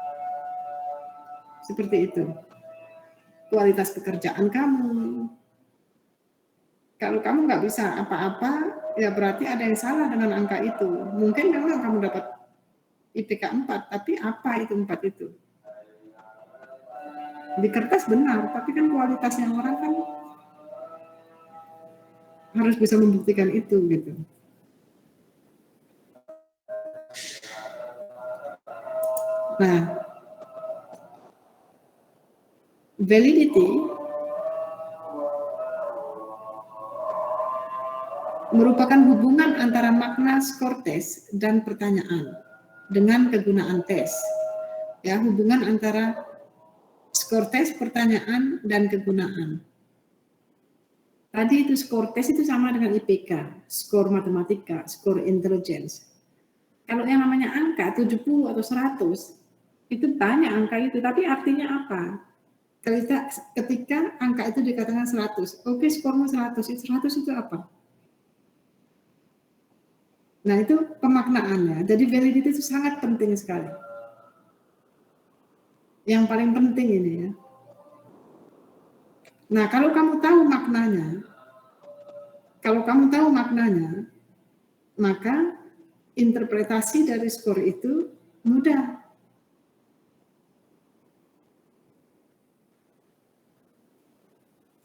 Seperti itu. Kualitas pekerjaan kamu. Kalau kamu nggak bisa apa-apa, ya berarti ada yang salah dengan angka itu. Mungkin memang kamu dapat IPK 4, tapi apa itu 4 itu? Di kertas benar, tapi kan kualitasnya orang kan harus bisa membuktikan itu gitu. Nah, validity merupakan hubungan antara makna skor tes dan pertanyaan dengan kegunaan tes. Ya, hubungan antara skor tes, pertanyaan, dan kegunaan. Tadi itu skor tes itu sama dengan IPK, skor matematika, skor intelligence. Kalau yang namanya angka 70 atau 100, itu banyak angka itu, tapi artinya apa? Ketika angka itu dikatakan 100, oke skormu 100 itu apa? Nah itu pemaknaannya, jadi validity itu sangat penting sekali. Yang paling penting ini ya. Nah, kalau kamu tahu maknanya, maka interpretasi dari skor itu mudah.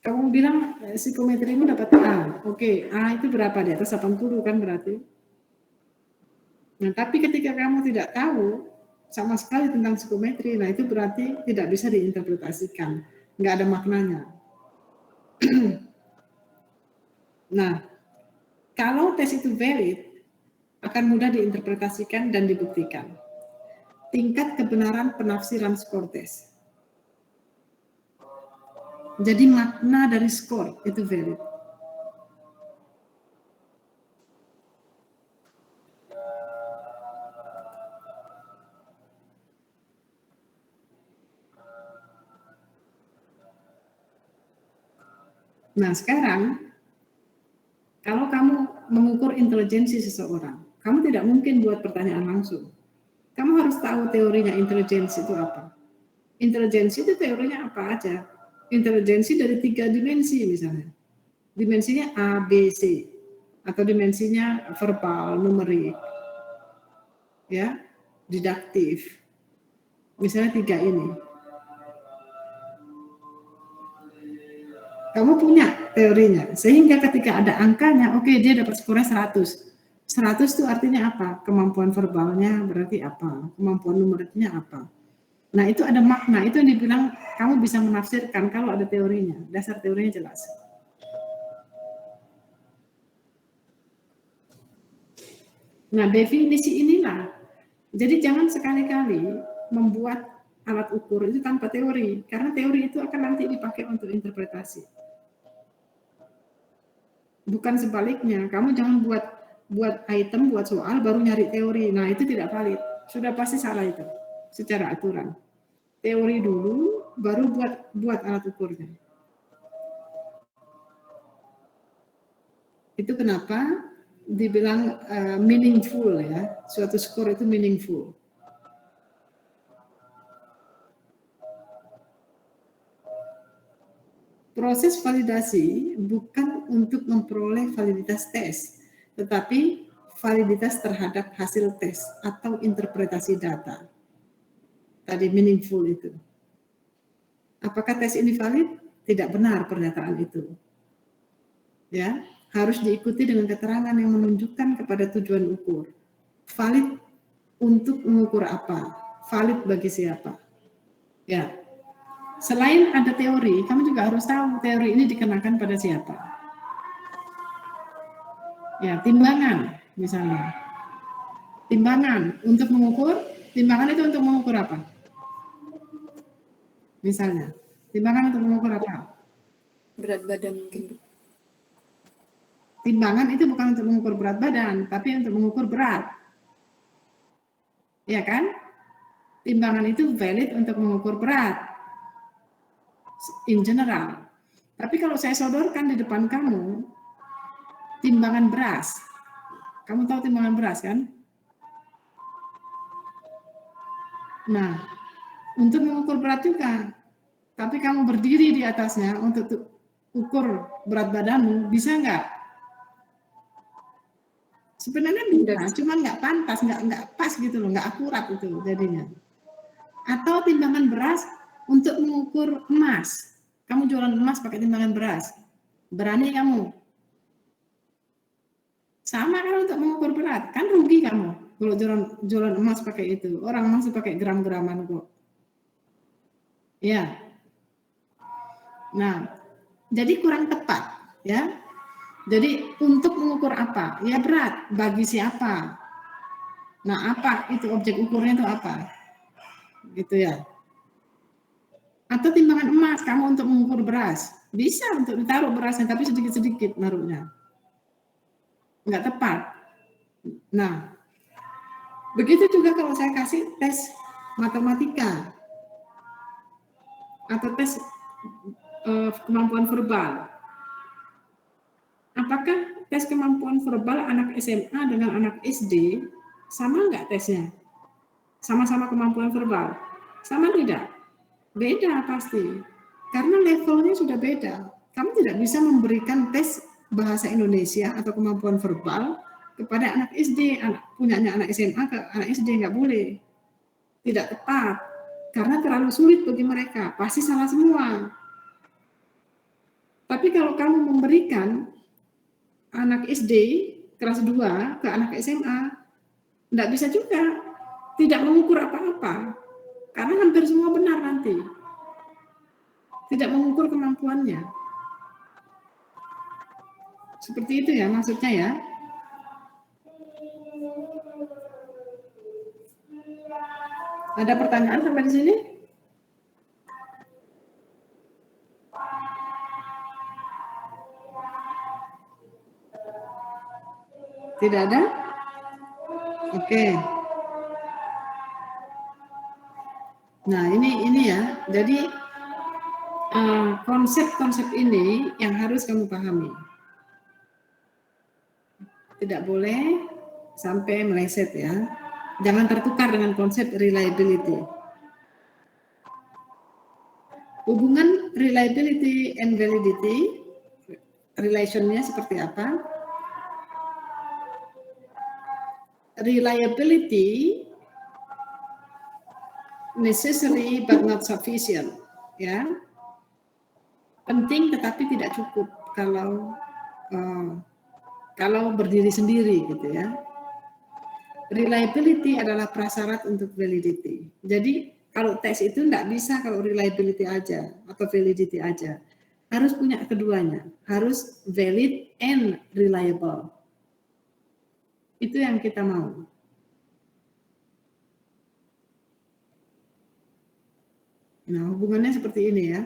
Kamu bilang psikometrimu dapat A. Oke, A itu berapa? Di atas 80 kan berarti. Nah, tapi ketika kamu tidak tahu sama sekali tentang psikometri, nah itu berarti tidak bisa diinterpretasikan. Nggak ada maknanya. Nah, kalau tes itu valid, akan mudah diinterpretasikan dan dibuktikan. Tingkat kebenaran penafsiran skor tes. Jadi makna dari skor itu valid. Nah, sekarang kalau kamu mengukur intelijensi seseorang, kamu tidak mungkin buat pertanyaan langsung. Kamu harus tahu teorinya intelijensi itu apa. Intelijensi itu teorinya apa aja. Intelijensi dari 3 dimensi misalnya. Dimensinya A, B, C. Atau dimensinya verbal, numerik. Ya, didaktif. Misalnya 3 ini. Kamu punya teorinya, sehingga ketika ada angkanya, oke, dia dapat skornya 100. 100 itu artinya apa? Kemampuan verbalnya berarti apa? Kemampuan numeriknya apa? Nah, itu ada makna, itu yang dibilang kamu bisa menafsirkan kalau ada teorinya, dasar teorinya jelas. Nah, definisi inilah, jadi jangan sekali-kali membuat alat ukur itu tanpa teori, karena teori itu akan nanti dipakai untuk interpretasi. Bukan sebaliknya, kamu jangan buat item, buat soal, baru nyari teori. Nah, itu tidak valid. Sudah pasti salah itu, secara aturan. Teori dulu, baru buat alat ukurnya. Itu kenapa dibilang meaningful ya, suatu skor itu meaningful. Proses validasi bukan untuk memperoleh validitas tes, tetapi validitas terhadap hasil tes atau interpretasi data. Tadi meaningful itu. Apakah tes ini valid? Tidak benar pernyataan itu. Ya, harus diikuti dengan keterangan yang menunjukkan kepada tujuan ukur. Valid untuk mengukur apa? Valid bagi siapa? Ya. Selain ada teori, kamu juga harus tahu teori ini dikenakan pada siapa. Ya, timbangan misalnya. Timbangan untuk mengukur, timbangan itu untuk mengukur apa? Misalnya, timbangan untuk mengukur apa? Berat badan mungkin. Timbangan itu bukan untuk mengukur berat badan, tapi untuk mengukur berat. Ya kan? Timbangan itu valid untuk mengukur berat. In general. Tapi kalau saya sodorkan di depan kamu timbangan beras, kamu tahu timbangan beras kan? Nah, untuk mengukur berat juga, tapi kamu berdiri di atasnya untuk ukur berat badanmu, bisa nggak? Sebenarnya bisa, cuma nggak pantas, nggak pas gitu loh, nggak akurat itu jadinya. Atau timbangan beras untuk mengukur emas. Kamu jualan emas pakai timbangan beras. Berani kamu? Sama kan untuk mengukur berat. Kan rugi kamu kalau jualan emas pakai itu. Orang masih pakai gram-graman kok. Ya. Nah, jadi kurang tepat. Ya. Jadi untuk mengukur apa? Ya berat. Bagi siapa? Nah, apa itu objek ukurnya itu apa? Gitu ya. Atau timbangan emas kamu untuk mengukur beras. Bisa untuk ditaruh berasnya, tapi sedikit-sedikit naruhnya. Enggak tepat. Nah, begitu juga kalau saya kasih tes matematika atau tes kemampuan verbal. Apakah tes kemampuan verbal anak SMA dengan anak SD sama enggak tesnya? Sama-sama kemampuan verbal? Sama tidak? Beda pasti. Karena levelnya sudah beda. Kamu tidak bisa memberikan tes bahasa Indonesia atau kemampuan verbal kepada anak SD, punyanya anak SMA ke anak SD, nggak boleh. Tidak tepat. Karena terlalu sulit bagi mereka. Pasti salah semua. Tapi kalau kamu memberikan anak SD kelas 2 ke anak SMA, enggak bisa juga. Tidak mengukur apa-apa. Karena hampir semua benar nanti. Tidak mengukur kemampuannya. Seperti itu ya maksudnya ya. Ada pertanyaan sampai di sini? Tidak ada? Oke. Nah, ini ya. Jadi konsep-konsep ini yang harus kamu pahami. Tidak boleh sampai meleset ya. Jangan tertukar dengan konsep reliability. Hubungan reliability and validity, relationnya seperti apa? Reliability necessary but not sufficient, ya. Penting tetapi tidak cukup kalau berdiri sendiri gitu ya. Reliability adalah prasyarat untuk validity. Jadi kalau tes itu tidak bisa kalau reliability aja atau validity aja. Harus punya keduanya, harus valid and reliable. Itu yang kita mau. Nah, hubungannya seperti ini ya.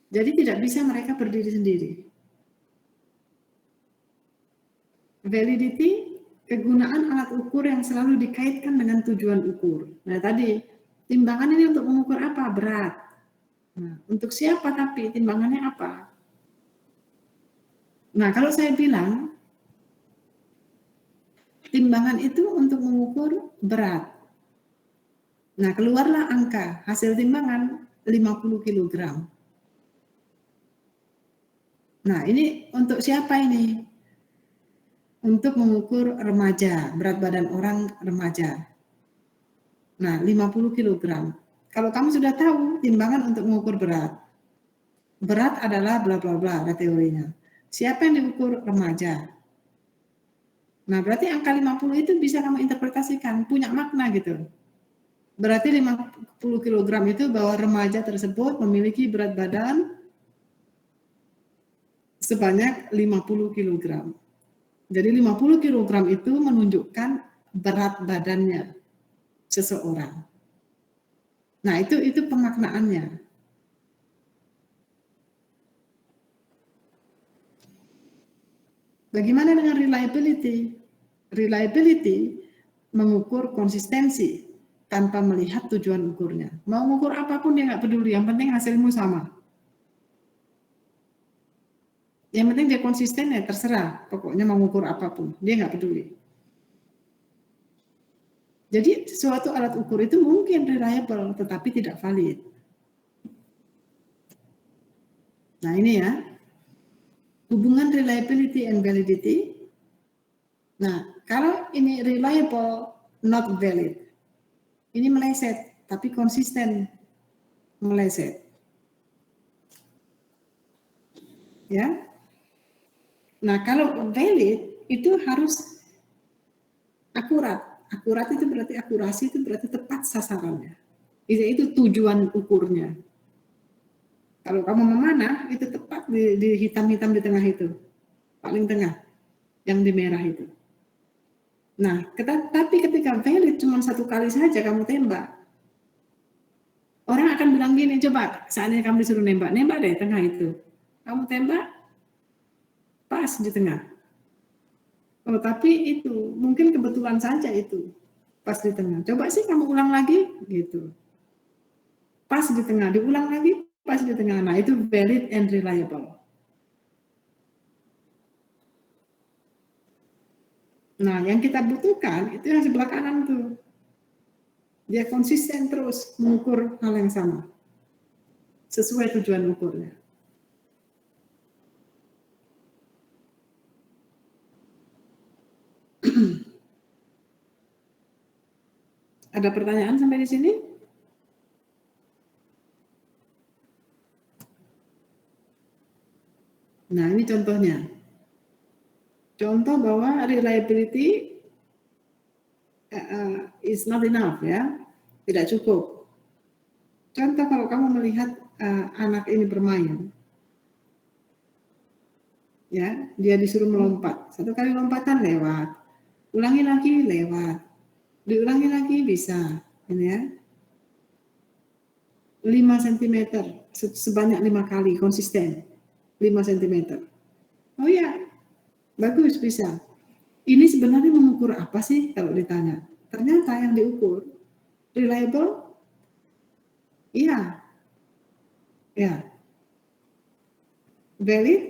Jadi tidak bisa mereka berdiri sendiri. Validity, kegunaan alat ukur yang selalu dikaitkan dengan tujuan ukur. Nah, tadi timbangan ini untuk mengukur apa? Berat. Nah, untuk siapa tapi timbangannya apa? Nah, kalau saya bilang timbangan itu untuk mengukur berat. Nah, keluarlah angka hasil timbangan 50 kg. Nah, ini untuk siapa ini? Untuk mengukur remaja, berat badan orang remaja. Nah, 50 kg. Kalau kamu sudah tahu timbangan untuk mengukur berat. Berat adalah bla bla bla, ada teorinya. Siapa yang diukur? Remaja. Nah, berarti angka 50 itu bisa kamu interpretasikan, punya makna gitu. Berarti 50 kg itu bahwa remaja tersebut memiliki berat badan sebanyak 50 kg. Jadi 50 kg itu menunjukkan berat badannya seseorang. Nah, itu pemaknaannya. Bagaimana dengan reliability? Reliability mengukur konsistensi tanpa melihat tujuan ukurnya. Mau mengukur apapun dia nggak peduli, yang penting hasilmu sama. Yang penting dia konsisten ya terserah, pokoknya mau mengukur apapun, dia nggak peduli. Jadi suatu alat ukur itu mungkin reliable, tetapi tidak valid. Nah ini ya, hubungan reliability and validity. Nah kalau ini reliable, not valid, ini meleset, tapi konsisten meleset. Ya. Nah, kalau valid itu harus akurat. Akurat itu berarti akurasi itu berarti tepat sasarannya. Itu tujuan ukurnya. Kalau kamu memanah itu tepat di hitam-hitam di tengah itu. Paling tengah yang di merah itu. Nah, tapi ketika valid cuma satu kali saja kamu tembak. Orang akan bilang gini, coba saatnya kamu disuruh nembak deh tengah itu. Kamu tembak pas di tengah. Oh, tapi itu mungkin kebetulan saja itu pas di tengah. Coba sih kamu ulang lagi gitu. Pas di tengah, diulang lagi pas di tengah. Nah, itu valid and reliable. Nah, yang kita butuhkan itu yang sebelah kanan tuh. Dia konsisten terus mengukur hal yang sama. sesuai tujuan ukurnya. Ada pertanyaan sampai di sini? Nah, ini contohnya. Contoh bahwa reliability is not enough, ya, tidak cukup. Contoh kalau kamu melihat anak ini bermain, ya, dia disuruh melompat, 1 kali lompatan lewat, ulangi lagi lewat, diulangi lagi bisa, ini ya, 5 cm sebanyak 5 kali konsisten, 5 cm. Oh ya, bagus bisa. Ini sebenarnya mengukur apa sih kalau ditanya? Ternyata yang diukur reliable, iya, ya. Valid,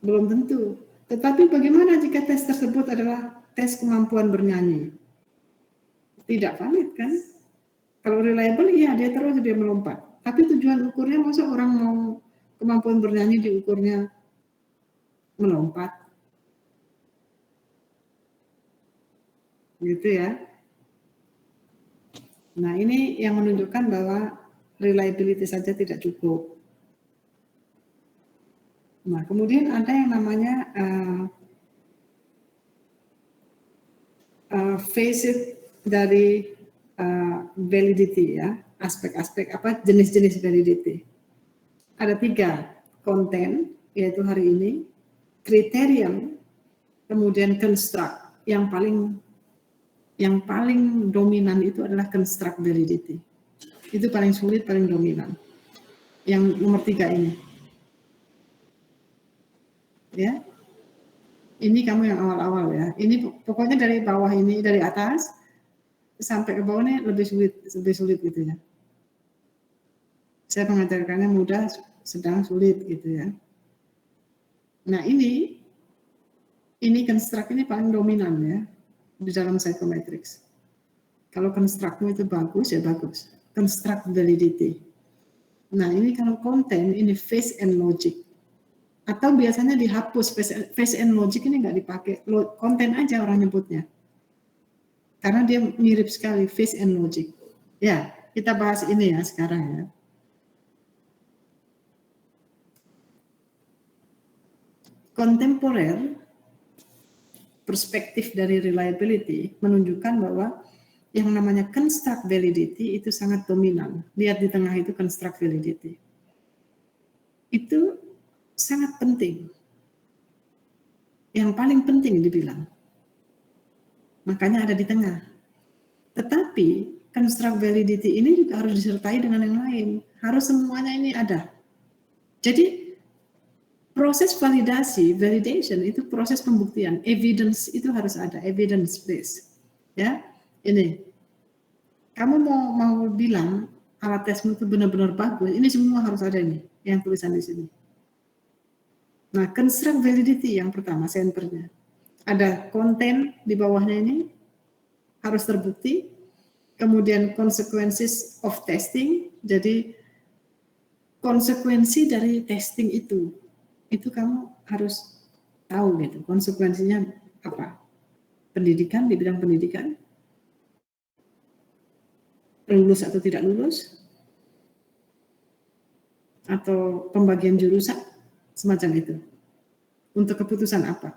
belum tentu. Tetapi bagaimana jika tes tersebut adalah tes kemampuan bernyanyi? Tidak valid kan? Kalau reliable, iya dia terus dia melompat. Tapi tujuan ukurnya masa orang mau kemampuan bernyanyi diukurnya melompat? Gitu ya. Nah, ini yang menunjukkan bahwa reliability saja tidak cukup. Nah, kemudian ada yang namanya facet dari validity, ya, aspek-aspek apa jenis-jenis validity. Ada 3, konten, yaitu hari ini, criterion, kemudian construct. Yang paling dominan itu adalah construct validity. Itu paling sulit, paling dominan. Yang nomor 3 ini. Ya. Ini kamu yang awal-awal ya. Ini pokoknya dari bawah ini, dari atas sampai ke bawah ini lebih sulit gitu ya. Saya mengajarkannya mudah, sedang, sulit gitu ya. Nah, ini construct ini paling dominan ya di dalam psychometrics. Kalau construct-mu itu bagus, ya bagus. Construct validity. Nah, ini kalau konten, ini face and logic. Atau biasanya dihapus, face and logic ini nggak dipakai. Konten aja orang nyebutnya. Karena dia mirip sekali, face and logic. Ya, kita bahas ini ya sekarang ya. Kontemporer, perspektif dari reliability menunjukkan bahwa yang namanya construct validity itu sangat dominan. Lihat di tengah itu construct validity. Itu sangat penting. Yang paling penting dibilang. Makanya ada di tengah. Tetapi construct validity ini juga harus disertai dengan yang lain. Harus semuanya ini ada. Jadi proses validation itu proses pembuktian, evidence itu harus ada, evidence base. Ya, ini. Kamu mau bilang alat tesmu itu benar-benar bagus, ini semua harus ada nih, yang tulisan di sini. Nah, construct validity yang pertama, centernya. Ada konten di bawahnya ini, harus terbukti. Kemudian consequences of testing, jadi konsekuensi dari testing itu kamu harus tahu gitu, konsekuensinya apa. Pendidikan, di bidang pendidikan, lulus atau tidak lulus, atau pembagian jurusan, semacam itu. Untuk keputusan apa?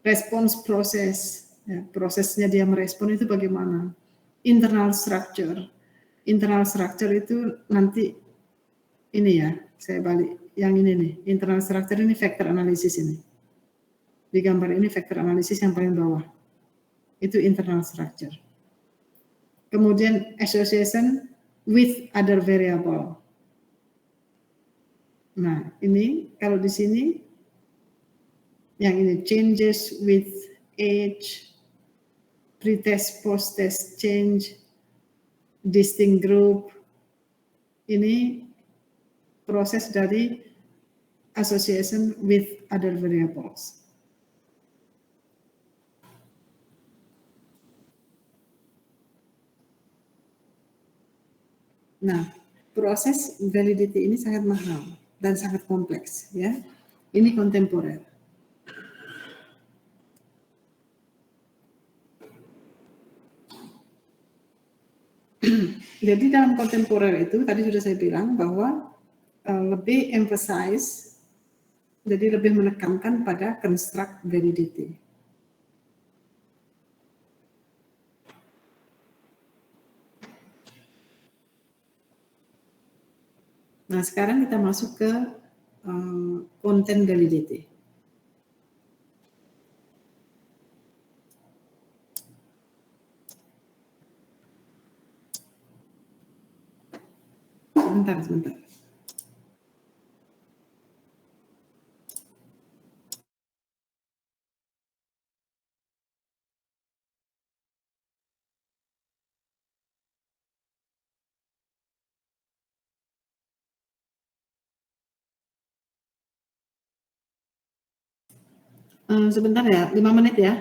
Respons proses, ya, prosesnya dia merespon itu bagaimana? Internal structure itu nanti ini ya, saya balik. Yang ini nih, internal structure ini factor analysis ini. Di gambar ini factor analysis yang paling bawah. Itu internal structure. Kemudian association with other variable. Nah, ini kalau di sini yang ini changes with age, pre-test, post-test change, distinct group. Ini proses dari association with other variables. Nah, proses validity ini sangat mahal dan sangat kompleks, ya. Ini kontemporer. Jadi dalam kontemporer itu tadi sudah saya bilang bahwa lebih emphasize, jadi lebih menekankan pada construct validity. Nah, sekarang kita masuk ke content validity. Sebentar. Sebentar ya, 5 menit ya.